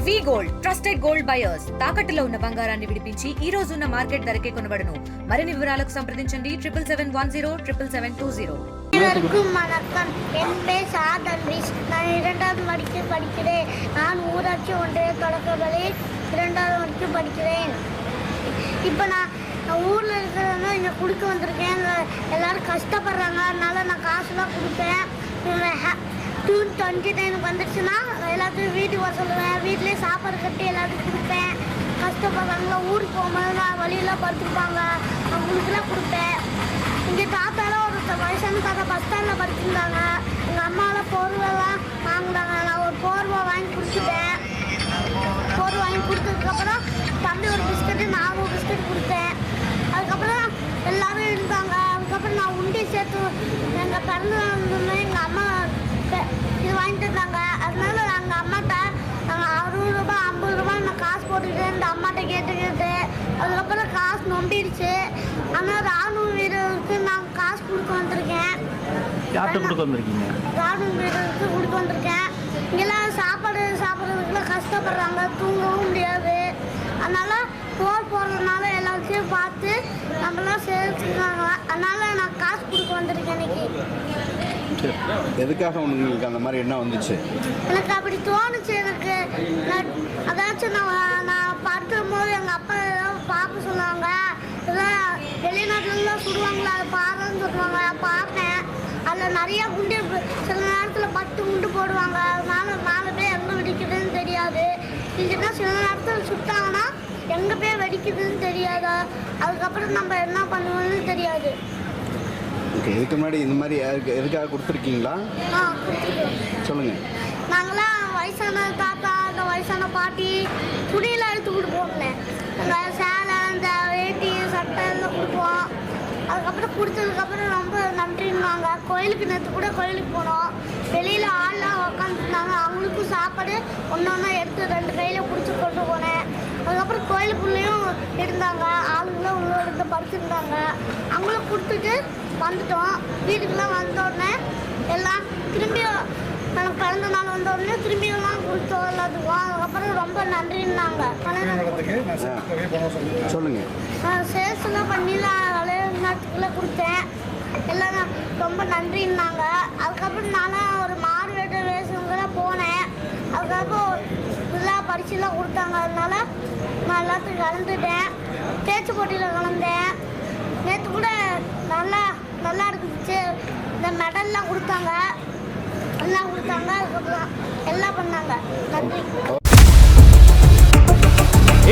వి gold trusted gold buyers తాకట్టులో ఉన్న బంగారాన్ని విడిపించి ఈ రోజు ఉన్న మార్కెట్ ధరకే కొనబడును. మరిన్ని వివరాలకు సంప్రదించండి 77107720. வணக்கம். என் பேர் சாதன்விஷ். நான் 2வது வகுப்பு படிக்கிறேன். நான் ஊராட்சி ஒன்றிய தொடக்கப்பள்ளியில் 2வது வகுப்பு படிக்கிறேன். இப்போ நான் ஊரில் இருக்கிறதா இங்கே கொடுக்க வந்திருக்கேன். எல்லோரும் கஷ்டப்படுறாங்க, அதனால நான் காசுலாம் கொடுப்பேன். ஜூன் 29 வந்துடுச்சுன்னா எல்லாத்துக்கும் வீட்டுக்கு வர சொல்லுவேன். வீட்டிலே சாப்பாடு கட்டி எல்லாத்துக்கும் கொடுப்பேன். கஷ்டப்படுறாங்களா ஊருக்கு போகும்போது நான் வழியெல்லாம் படுத்துருப்பாங்க, அவங்களுக்குலாம் கொடுப்பேன். இங்கே தாத்தாலாம் ஒரு வயசான தாத்தா பஸ் ஸ்டாண்டில் படிச்சிருந்தாங்க. எங்கள் அம்மாவெல்லாம் போர்வெல்லாம் வாங்கினாங்க. நான் ஒரு போர்வை வாங்கி கொடுத்துட்டேன். போர்வை வாங்கி கொடுத்ததுக்கப்புறம் தம்பி ஒரு பிஸ்கட்டு, நான் ஒரு பிஸ்கட் கொடுத்தேன். அதுக்கப்புறம் எல்லோரும் இருந்தாங்க. அதுக்கப்புறம் நான் உண்டி சேர்த்து எங்கள் பிறந்த நாள் எங்கள் அம்மா இது வாங்கிட்டு இருந்தாங்க. அதனால எங்கள் அம்மாட்ட நாங்கள் 60 ரூபா 50 ரூபா நான் காசு போட்டுக்கிட்டு இந்த அம்மாட்ட கேட்டுக்கிட்டு அதுக்கப்புறம் காசு நொண்டிடுச்சு. ஆனால் ராணுவ வீரருக்கு நான் காசு கொடுக்க வந்திருக்கேன். ராணுவ வீரருக்கு கொடுக்க வந்திருக்கேன். இங்கெல்லாம் சாப்பிட்றதுக்குலாம் கஷ்டப்படுறாங்க, தூங்கவும் முடியாது. அதனால் போகிறதுனால எல்லாத்தையும் பார்த்து நம்மளாம் சேர்த்துக்கிறாங்க. அதனால் நான் காசு கொடுக்க வந்திருக்கேன் இன்னைக்கு. எதுக்காக உங்களுக்கு அந்த மாதிரி என்ன வந்துச்சு? எனக்கு அப்படி தோணுச்சு. எனக்கு அதாச்சும் நான் படுத்தும் போது எங்கள் அப்பா ஏதாவது பார்க்க சொன்னாங்க. இதெல்லாம் வெளிநாட்டுலாம் சுடுவாங்களா, அதை பாருன்னு சொல்லுவாங்க. பார்ப்பேன். அதில் நிறையா குண்டு சில நேரத்தில் 10 குண்டு போடுவாங்க. அதனால 4 பேர் எங்கே வெடிக்குதுன்னு தெரியாது. இல்லைன்னா சில நேரத்தில் சுட்டாங்கன்னா எங்கே போய் வெடிக்குதுன்னு தெரியாதா. அதுக்கப்புறம் நம்ம என்ன பண்ணுவோன்னு தெரியாது. இதுக்கு முன்னாடி இந்த மாதிரி எதுக்காக கொடுத்துருக்கீங்களா? சொல்லுங்கள். நாங்களாம் வயசான தாத்தா, இந்த வயசான பாட்டி துணியெல்லாம் எடுத்து கொடுப்போம்ல. நாங்கள் சேலை, இந்த வேட்டி, சட்டை எல்லாம் கொடுப்போம். அதுக்கப்புறம் கொடுத்ததுக்கப்புறம் ரொம்ப நன்றின்னாங்க. கோயிலுக்கு நேற்று கூட கோயிலுக்கு போனோம். வெளியில் ஆள்லாம் உக்காந்துருந்தாங்க. அவங்களுக்கும் சாப்பாடு ஒன்றா எடுத்து 2 கையில் பிடிச்சி கொண்டு போனேன். அதுக்கப்புறம் கோயிலுக்குள்ளேயும் இருந்தாங்க ஆளுங்களும் உள்ள எடுத்து படுத்துருந்தாங்க. அவங்களும் கொடுத்துட்டு வந்துட்டோம். வீட்டுக்குலாம் வந்தோடனே எல்லாம் திரும்பி எனக்கு பிறந்த நாள் வந்தோடனே திரும்பியெல்லாம் கொடுத்தோம் எல்லாத்துக்கும். அதுக்கப்புறம் ரொம்ப நன்றின்னாங்க. சொல்லுங்கள். சேல்ஸ்லாம் பண்ணிலாம் விளையாட்டுக்குள்ளே கொடுத்தேன். எல்லாம் ரொம்ப நன்றின்னாங்க. அதுக்கப்புறம் நானும் ஒரு மாடு வெட்ட வேஷங்களாம் போனேன். அதுக்கப்புறம் இதெல்லாம் பரிசுலாம் கொடுத்தாங்க. அதனால நான் எல்லாத்துக்கும் கலந்துட்டேன். பேச்சு போட்டியில் கலந்தேன். நேற்று கூட நல்லா இருந்துச்சு. இந்த மெடல்லாம் கொடுத்தாங்க, எல்லாம் கொடுத்தாங்க. அதுக்கப்புறம் எல்லாம் பண்ணாங்க. நன்றி.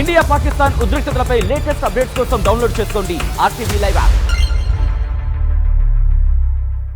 ఇండియా పాకిస్తాన్ ఉద్రిక్తతలపై లేటెస్ట్ అప్డేట్స్ కోసం డౌన్లోడ్ చేసుకోండి RTV లైవ్ యాప్.